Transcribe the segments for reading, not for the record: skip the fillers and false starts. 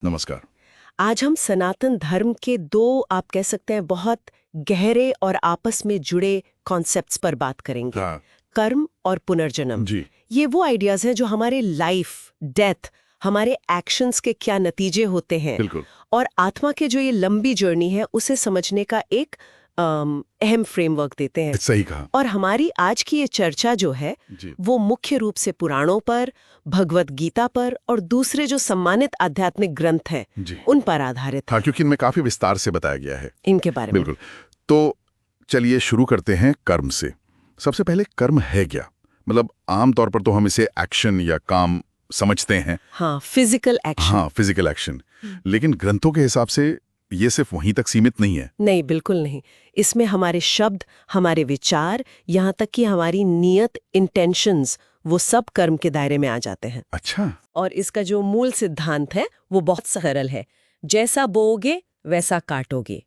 नमस्कार। आज हम सनातन धर्म के दो आप कह सकते हैं बहुत गहरे और आपस में जुड़े कॉन्सेप्ट्स पर बात करेंगे। हाँ कर्म और पुनर्जन्म। जी। ये वो आइडियाज हैं जो हमारे लाइफ, डेथ, हमारे एक्शंस के क्या नतीजे होते हैं बिल्कुल। और आत्मा के जो ये लंबी जर्नी है उसे समझने का एक अहम फ्रेमवर्क देते हैं। सही कहा। और हमारी आज की ये चर्चा जो है जी। वो मुख्य रूप से पुराणों पर, भगवत गीता पर और दूसरे जो सम्मानित आध्यात्मिक ग्रंथ हैं जी उन पर आधारित है। हाँ, क्योंकि इनमें काफी विस्तार से बताया गया है इनके बारे में बिल्कुल। तो चलिए शुरू करते हैं कर्म से। सबसे पहले कर्म है क्या? मतलब आमतौर पर तो हम इसे एक्शन या काम समझते हैं। हाँ, फिजिकल एक्शन। हाँ, फिजिकल एक्शन। लेकिन ग्रंथों के हिसाब से ये सिर्फ वहीं तक सीमित नहीं है। नहीं, बिल्कुल नहीं। इसमें हमारे शब्द, हमारे विचार, यहाँ तक कि हमारी नियत, इंटेंशंस, वो सब कर्म के दायरे में आ जाते हैं। अच्छा। और इसका जो मूल सिद्धांत है वो बहुत सरल है। जैसा बोओगे वैसा काटोगे।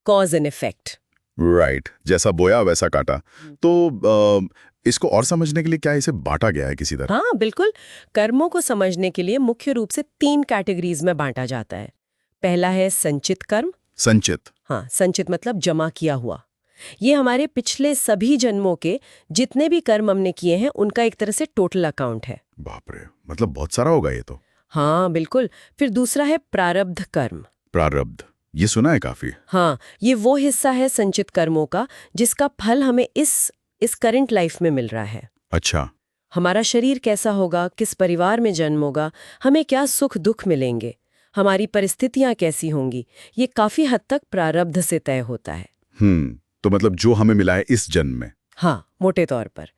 Cause and effect. राइट, जैसा बोया वैसा काटा। तो इसको और समझने के लिए क्या इसे बांटा गया है किसी तरह? हाँ, बिल्कुल। कर्मों को समझने के लिए मुख्य रूप से 3 कैटेगरीज में बांटा जाता है। पहला है संचित कर्म। संचित। हाँ, संचित मतलब जमा किया हुआ। ये हमारे पिछले सभी जन्मों के जितने भी कर्म हमने किए हैं उनका एक तरह से टोटल अकाउंट है। बाप रे, मतलब बहुत सारा होगा ये तो। हाँ, बिल्कुल। फिर दूसरा है प्रारब्ध कर्म। प्रारब्ध, ये सुना है काफी। हाँ, ये वो हिस्सा है संचित कर्मों का जिसका फल हमें इस करंट लाइफ में मिल रहा है। अच्छा। हमारा शरीर कैसा होगा, किस परिवार में जन्म होगा, हमें क्या सुख दुख मिलेंगे, हमारी परिस्थितियां कैसी होंगी, ये काफी हद तक प्रारब्ध से तय होता है। तो मतलब जो हमें मिला है इस जन्म में। हाँ, मोटे तौर पर।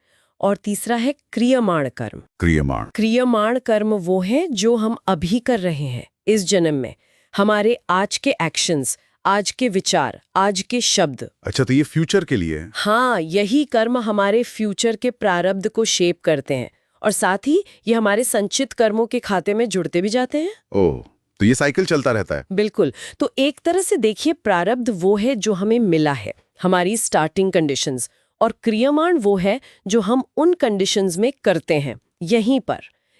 और तीसरा है क्रियमाण कर्म। क्रियमाण। क्रियमाण कर्म वो है जो हम अभी कर रहे हैं इस जन्म में। हमारे आज के एक्शंस, आज के विचार, आज के शब्द। अच्छा, तो ये फ्यूचर के लिए है। हाँ, यही कर्म हमारे फ्यूचर के प्रारब्ध को शेप करते हैं और साथ ही ये हमारे संचित कर्मों के खाते में जुड़ते भी जाते हैं। ओह, तो ये साइकिल चलता रहता है। बिल्कुल। तो एक तरह से देखिए, प्रारब्ध वो है जो हमें मिला है, हमारी स्टार्टिंग कंडीशंस, और क्रियमाण वो है जो हम उन कंडीशंस में करते हैं।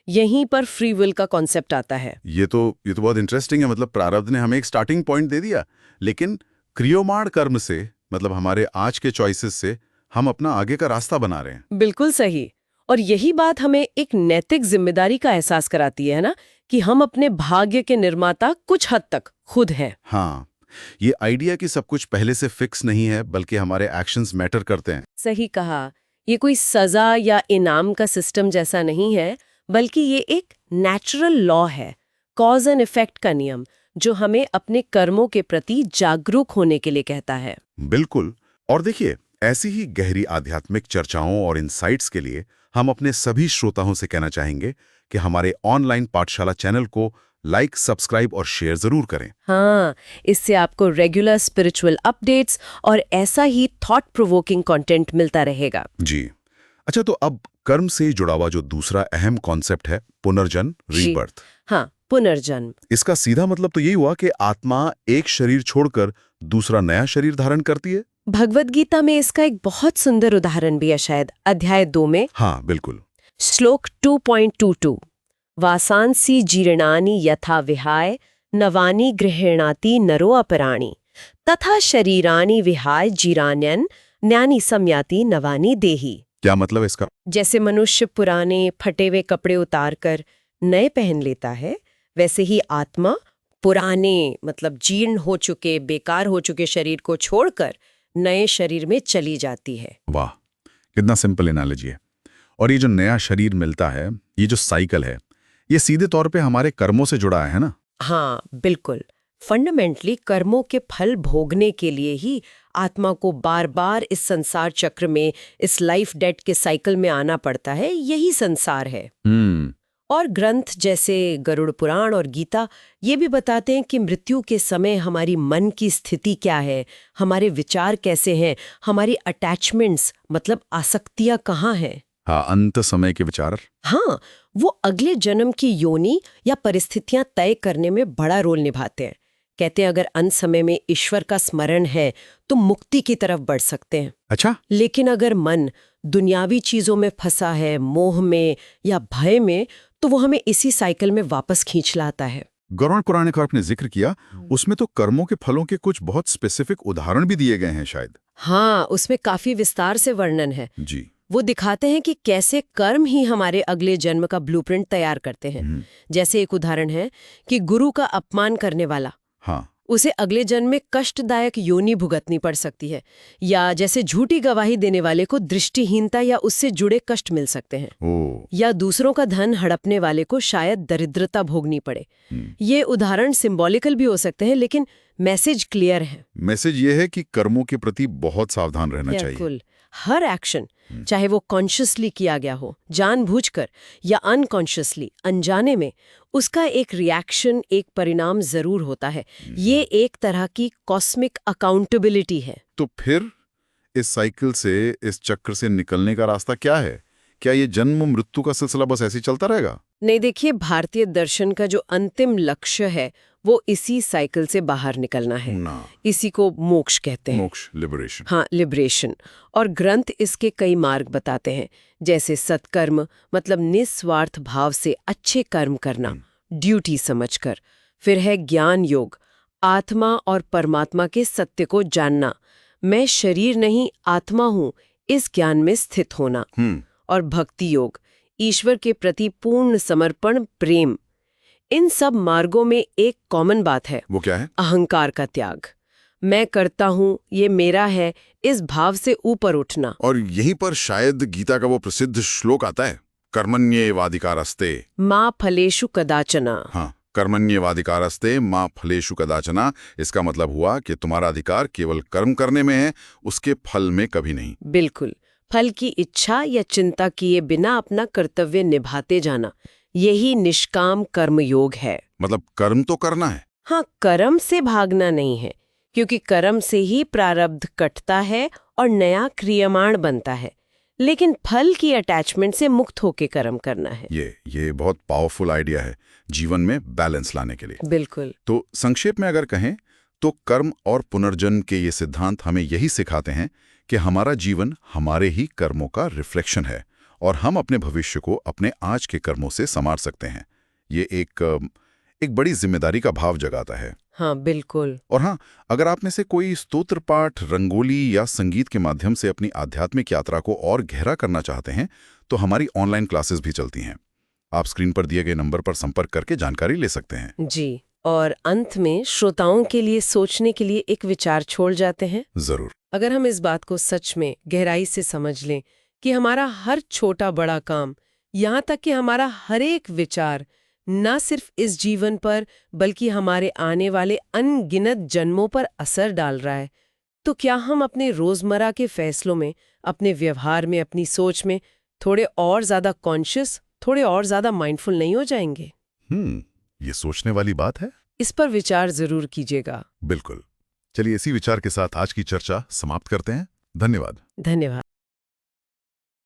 यहीं पर फ्री विल का कॉन्सेप्ट आता है। ये तो बहुत इंटरेस्टिंग है। मतलब प्रारब्ध ने हमें एक स्टार्टिंग पॉइंट दे दिया, लेकिन क्रियमाण कर्म से मतलब हमारे आज के चॉइसेस से हम अपना आगे का रास्ता बना रहे हैं। बिल्कुल सही। और यही बात हमें एक नैतिक जिम्मेदारी का एहसास कराती है ना, कि हम अपने भाग्य के निर्माता कुछ हद तक खुद हैं। हाँ, ये आइडिया कि सब कुछ पहले से फिक्स नहीं है बल्कि हमारे एक्शंस मैटर करते हैं। सही कहा। ये कोई सजा या इनाम का सिस्टम जैसा नहीं है, बल्कि ये एक नेचुरल लॉ है, कॉज एंड इफेक्ट का नियम, जो हमें अपने कर्मों के प्रति जागरूक होने के लिए कहता है। बिल्कुल। और देखिए, ऐसी ही गहरी आध्यात्मिक चर्चाओं और इनसाइट्स के लिए हम अपने सभी श्रोताओं से कहना चाहेंगे कि हमारे ऑनलाइन पाठशाला चैनल को लाइक, सब्सक्राइब और शेयर जरूर करें। हाँ, इससे आपको रेगुलर स्पिरिचुअल अपडेट्स और ऐसा ही थॉट प्रोवोकिंग कंटेंट मिलता रहेगा। जी। अच्छा, तो अब कर्म से जुड़ा हुआ जो दूसरा अहम कॉन्सेप्ट है, पुनर्जन्म, रीबर्थ। हाँ, पुनर्जन्म। इसका सीधा मतलब तो यही हुआ कि आत्मा एक शरीर छोड़कर दूसरा नया शरीर धारण करती है। भगवत गीता में इसका एक बहुत सुंदर उदाहरण भी है, शायद अध्याय 2 में। हाँ, बिल्कुल। श्लोक 2.22 वासांसी जीर्णानि यथा विहाय नवानि गृह्णाति नरो अपराणि तथा शरीरानि विहाय जीरान्यन न्यानि सम्याति नवानि देहि। क्या मतलब है इसका? जैसे मनुष्य पुराने फटे हुए कपड़े उतारकर नए पहन लेता है, वैसे ही आत्मा पुराने मतलब जीर्ण हो चुके, बेकार हो चुके शरीर को छोड़कर नए शरीर में चली जाती है। वाह, कितना सिंपल एनालॉजी है। और ये जो नया शरीर मिलता है, ये जो साइकिल है, ये सीधे तौर पे हमारे कर्मों से जुड़ा है ना? हाँ, बिल्कुल। फंडामेंटली कर्मों के फल भोगने के लिए ही आत्मा को बार बार इस संसार चक्र में, इस लाइफ डेथ के साइकिल में आना पड़ता है। यही संसार है। और ग्रंथ जैसे गरुड़ पुराण और गीता ये भी बताते हैं कि मृत्यु के समय हमारी मन की स्थिति क्या है, हमारे विचार कैसे हैं, हमारी अटैचमेंट्स मतलब आसक्तियां कहाँ हैं। हाँ, अंत समय के विचार। हाँ, वो अगले जन्म की योनि या परिस्थितियां तय करने में बड़ा रोल निभाते हैं। कहते हैं अगर अंत समय में ईश्वर का स्मरण है तो मुक्ति की तरफ बढ़ सकते हैं। अच्छा। लेकिन अगर मन दुनियावी चीजों में फंसा है, मोह में या भय में, तो वो हमें इसी साइकिल में वापस खींच लाता है। गौराण पुराण का आपने जिक्र किया, उसमें तो कर्मों के फलों के कुछ बहुत स्पेसिफिक उदाहरण भी दिए गए हैं शायद। हाँ, उसमें काफी विस्तार से वर्णन है। जी। वो दिखाते हैं कि कैसे कर्म ही हमारे अगले जन्म का ब्लूप्रिंट तैयार करते हैं। जैसे एक उदाहरण है कि गुरु का अपमान करने वाला, हाँ। उसे अगले जन्म में कष्टदायक योनि भुगतनी पड़ सकती है, या जैसे झूठी गवाही देने वाले को दृष्टिहीनता या उससे जुड़े कष्ट मिल सकते हैं, या दूसरों का धन हड़पने वाले को शायद दरिद्रता भोगनी पड़े। ये उदाहरण सिंबॉलिकल भी हो सकते हैं, लेकिन मैसेज क्लियर है। मैसेज ये है कि कर्मों के प्रति बहुत सावधान रहना चाहिए। बिल्कुल। हर एक्शन, चाहे वो कॉन्शियसली किया गया हो, जानबूझकर या अनकॉन्शियसली, अनजाने में, उसका एक रिएक्शन, एक परिणाम जरूर होता है। ये एक तरह की कॉस्मिक अकाउंटेबिलिटी है। तो फिर इस साइकिल से, इस चक्र से निकलने का रास्ता क्या है? क्या ये जन्म मृत्यु का सिलसिला बस ऐसे ही चलता रहेगा? नहीं, देखिए, भारतीय दर्शन का जो अंतिम लक्ष्य है वो इसी साइकिल से बाहर निकलना है। इसी को मोक्ष कहते हैं। मोक्ष, लिबरेशन। हाँ, लिबरेशन। और ग्रंथ इसके कई मार्ग बताते हैं, जैसे सत्कर्म, मतलब निस्वार्थ भाव से अच्छे कर्म करना, ड्यूटी समझकर। फिर है ज्ञान योग, आत्मा और परमात्मा के सत्य को जानना, मैं शरीर नहीं आत्मा हूँ, इस ज्ञान में स्थित होना। और भक्ति योग, ईश्वर के प्रति पूर्ण समर्पण, प्रेम। इन सब मार्गों में एक कॉमन बात है। वो क्या है? अहंकार का त्याग। मैं करता हूँ, ये मेरा है, इस भाव से ऊपर उठना। और यहीं पर शायद गीता का वो प्रसिद्ध श्लोक आता है, कर्मण्येवाधिकारस्ते माँ फलेषु कदाचना। हाँ, कर्मण्येवाधिकारस्ते माँ फलेषु कदाचना। इसका मतलब हुआ कि तुम्हारा अधिकार केवल कर्म करने में है, उसके फल में कभी नहीं। बिल्कुल। फल की इच्छा या चिंता किए बिना अपना कर्तव्य निभाते जाना, यही निष्काम कर्म योग है। मतलब कर्म तो करना है। हाँ, कर्म से भागना नहीं है, क्योंकि कर्म से ही प्रारब्ध कटता है और नया क्रियमाण बनता है। लेकिन फल की अटैचमेंट से मुक्त होकर कर्म करना है। ये बहुत पावरफुल आइडिया है जीवन में बैलेंस लाने के लिए। बिल्कुल। तो संक्षेप में अगर कहें तो कर्म और पुनर्जन्म के ये सिद्धांत हमें यही सिखाते हैं कि हमारा जीवन हमारे ही कर्मों का रिफ्लेक्शन है और हम अपने भविष्य को अपने आज के कर्मों से संवार सकते हैं। ये एक बड़ी जिम्मेदारी का भाव जगाता है। हाँ, बिल्कुल। और हाँ, अगर आप में से कोई स्तोत्र पाठ, रंगोली या संगीत के माध्यम से अपनी आध्यात्मिक यात्रा को और गहरा करना चाहते हैं तो हमारी ऑनलाइन क्लासेस भी चलती हैं। आप स्क्रीन पर दिए गए नंबर पर संपर्क करके जानकारी ले सकते हैं। जी। और अंत में श्रोताओं के लिए सोचने के लिए एक विचार छोड़ जाते हैं। जरूर। अगर हम इस बात को सच में गहराई से समझ लें कि हमारा हर छोटा बड़ा काम, यहाँ तक कि हमारा हर एक विचार, न सिर्फ इस जीवन पर बल्कि हमारे आने वाले अनगिनत जन्मों पर असर डाल रहा है, तो क्या हम अपने रोजमर्रा के फैसलों में, अपने व्यवहार में, अपनी सोच में थोड़े और ज्यादा कॉन्शियस, थोड़े और ज्यादा माइंडफुल नहीं हो जाएंगे? ये सोचने वाली बात है। इस पर विचार जरूर कीजिएगा। बिल्कुल। चलिए, इसी विचार के साथ आज की चर्चा समाप्त करते हैं। धन्यवाद। धन्यवाद।